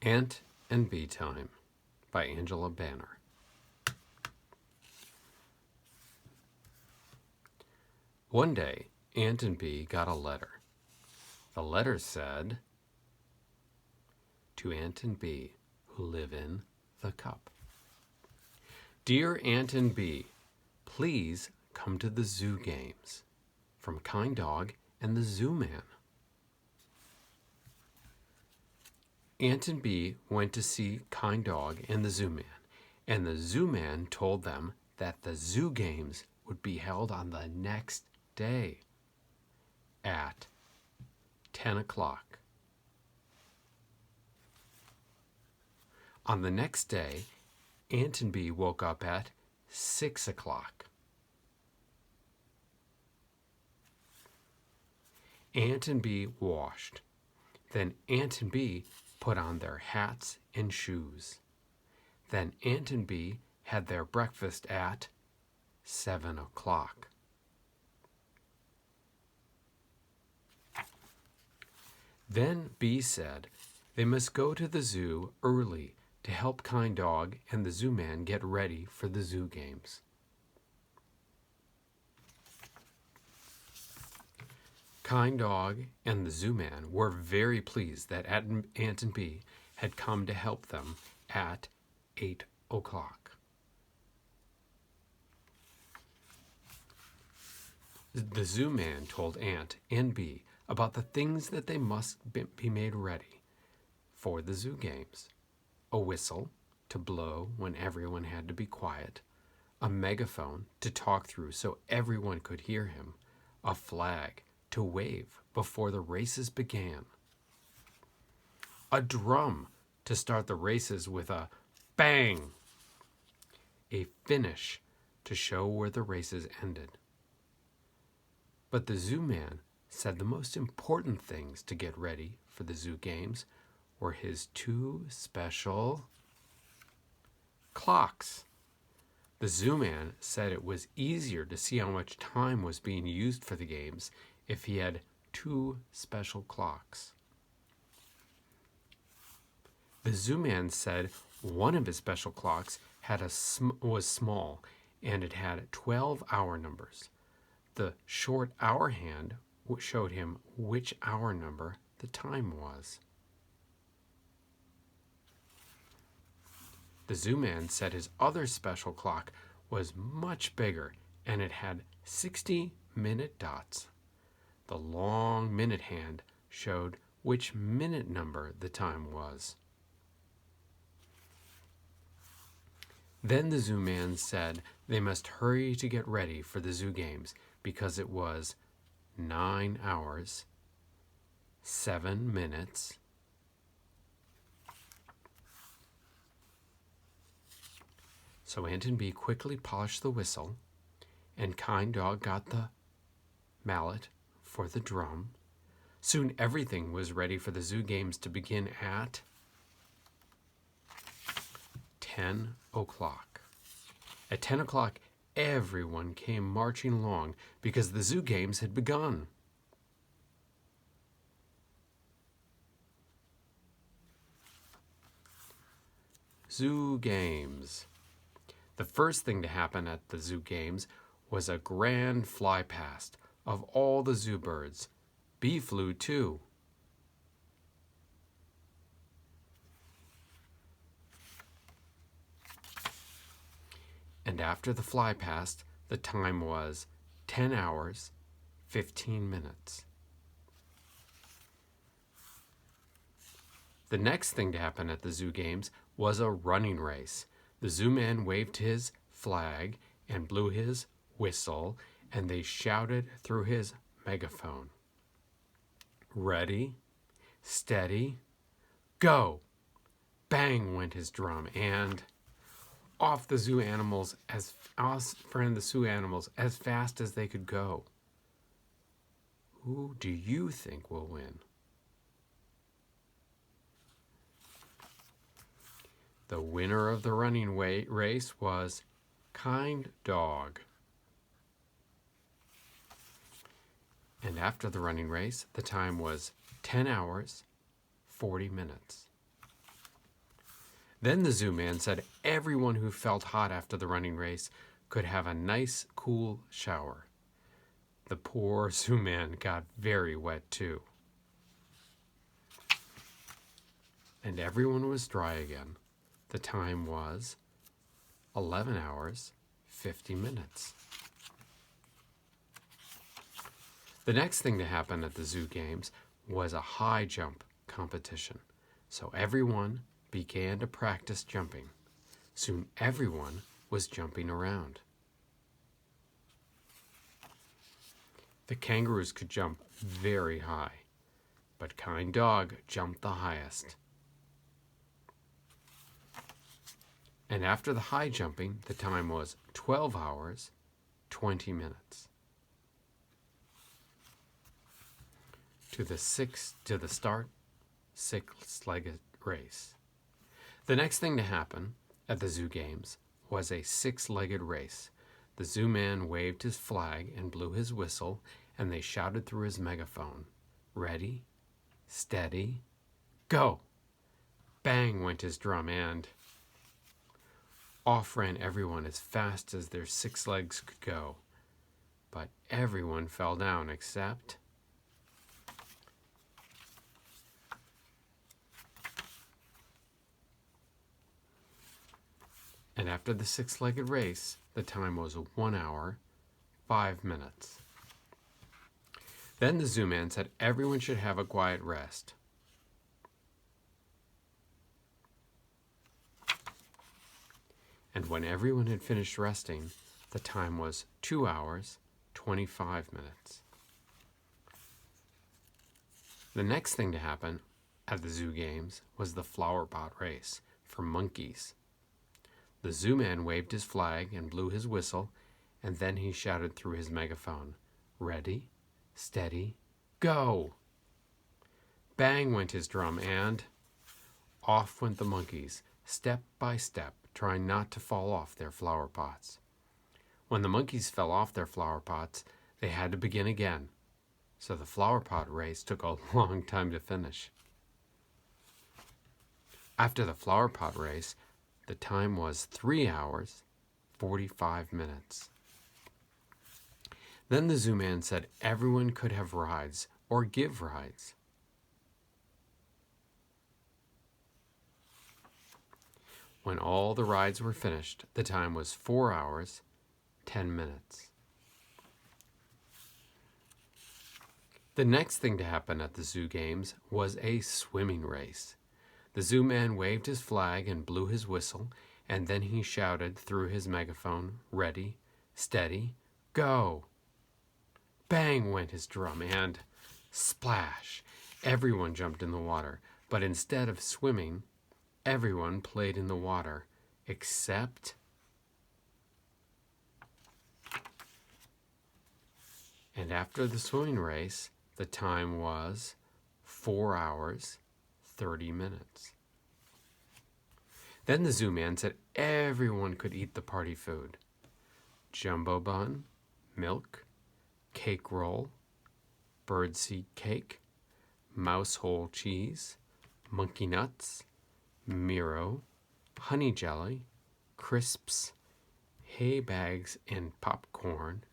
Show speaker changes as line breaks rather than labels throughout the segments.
Ant and Bee Time by Angela Banner. One day, Ant and Bee got a letter. The letter said, "To Ant and Bee, who live in the cup. Dear Ant and Bee, please come to the zoo games. From Kind Dog and the Zoo Man." Ant and Bee went to see Kind Dog and the Zoo Man, and the Zoo Man told them that the zoo games would be held on the next day at 10 o'clock. On the next day, Ant and Bee woke up at 6 o'clock. Ant and Bee washed. Then Ant and Bee put on their hats and shoes. Then Ant and Bee had their breakfast at 7 o'clock. Then Bee said they must go to the zoo early to help Kind Dog and the Zoo Man get ready for the zoo games. Kind Dog and the Zoo Man were very pleased that Ant and Bee had come to help them at 8 o'clock. The Zoo Man told Ant and Bee about the things that they must be made ready for the zoo games. A whistle to blow when everyone had to be quiet, a megaphone to talk through so everyone could hear him, a flag to wave before the races began, a drum to start the races with a bang, a finish to show where the races ended. But the Zoo Man said the most important things to get ready for the zoo games were his two special clocks. The Zoo Man said it was easier to see how much time was being used for the games if he had two special clocks. The Zoo Man said one of his special clocks was small and it had 12-hour numbers. The short hour hand showed him which hour number the time was. The Zoo Man said his other special clock was much bigger and it had 60-minute dots. The long minute hand showed which minute number the time was. Then the Zoo Man said they must hurry to get ready for the zoo games because it was 9 hours, 7 minutes, so Ant and Bee quickly polished the whistle, and Kind Dog got the mallet for the drum. Soon everything was ready for the zoo games to begin at 10 o'clock. At 10 o'clock, everyone came marching along because the zoo games had begun. Zoo games. The first thing to happen at the zoo games was a grand fly past of all the zoo birds. Bee flew too. And after the fly past, the time was 10 hours, 15 minutes. The next thing to happen at the zoo games was a running race. The Zoo Man waved his flag and blew his whistle, and they shouted through his megaphone. Ready, steady, go! Bang went his drum, and off the zoo animals as fast as they could go. Who do you think will win? The winner of the running race was Kind Dog. And after the running race, the time was 10 hours, 40 minutes. Then the zoo man said everyone who felt hot after the running race could have a nice, cool shower. The poor zoo man got very wet too. And everyone was dry again. The time was 11 hours, 50 minutes. The next thing to happen at the zoo games was a high jump competition. So everyone began to practice jumping. Soon everyone was jumping around. The kangaroos could jump very high, but Kind Dog jumped the highest. And after the high jumping, the time was 12 hours, 20 minutes. To the start, six-legged race. The next thing to happen at the zoo games was a six-legged race. The zoo man waved his flag and blew his whistle, and they shouted through his megaphone, "Ready, steady, go!" Bang went his drum, and off ran everyone as fast as their 6 legs could go. But everyone fell down except and after the 6-legged race, the time was 1 hour, 5 minutes. Then the zoo man said everyone should have a quiet rest. And when everyone had finished resting, the time was 2 hours, 25 minutes. The next thing to happen at the zoo games was the flower pot race for monkeys. The zoo man waved his flag and blew his whistle, and then he shouted through his megaphone, "Ready, steady, go!" Bang went his drum, and off went the monkeys, step by step, trying not to fall off their flower pots. When the monkeys fell off their flower pots, they had to begin again, so the flower pot race took a long time to finish. After the flower pot race, the time was 3 hours, 45 minutes. Then the zoo man said everyone could have rides or give rides. When all the rides were finished, the time was 4 hours, 10 minutes. The next thing to happen at the zoo games was a swimming race. The zoo man waved his flag and blew his whistle, and then he shouted through his megaphone, "Ready, steady, go!" Bang went his drum, and splash! Everyone jumped in the water, but instead of swimming, everyone played in the water, except and after the swimming race, the time was 4 hours, 30 minutes. Then the zoo man said everyone could eat the party food: jumbo bun, milk, cake roll, birdseed cake, mouse hole cheese, monkey nuts, Miro, honey jelly, crisps, hay bags and popcorn,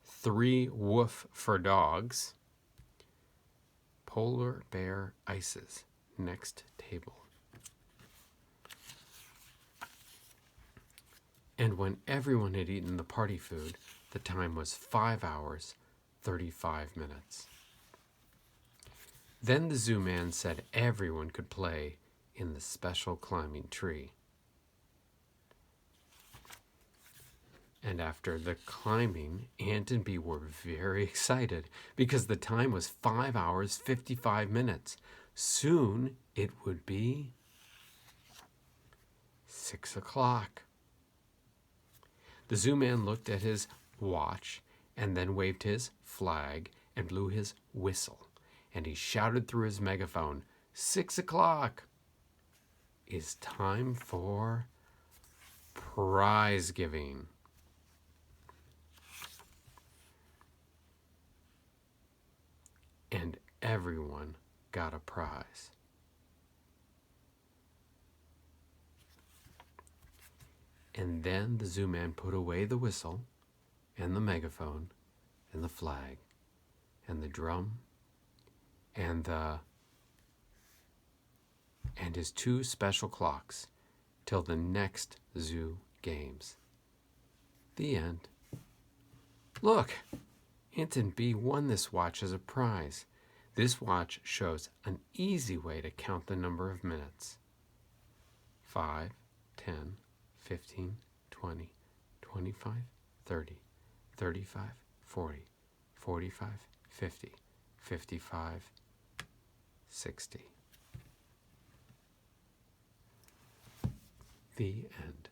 3 woof for dogs, polar bear ices. Next table. And when everyone had eaten the party food, the time was 5 hours, 35 minutes. Then the zoo man said everyone could play in the special climbing tree. And after the climbing, Ant and Bee were very excited because the time was 5 hours, 55 minutes. Soon it would be 6 o'clock. The zoo man looked at his watch and then waved his flag and blew his whistle. And he shouted through his megaphone, 6 o'clock is time for prize giving. And everyone got a prize. And then the zoo man put away the whistle and the megaphone and the flag and the drum and his two special clocks till the next zoo games. The end. Look, Ant and Bee won this watch as a prize. This watch shows an easy way to count the number of minutes. 5, 10, 15, 20, 25, 30, 35, 40, 45, 50, 55, 60. The end.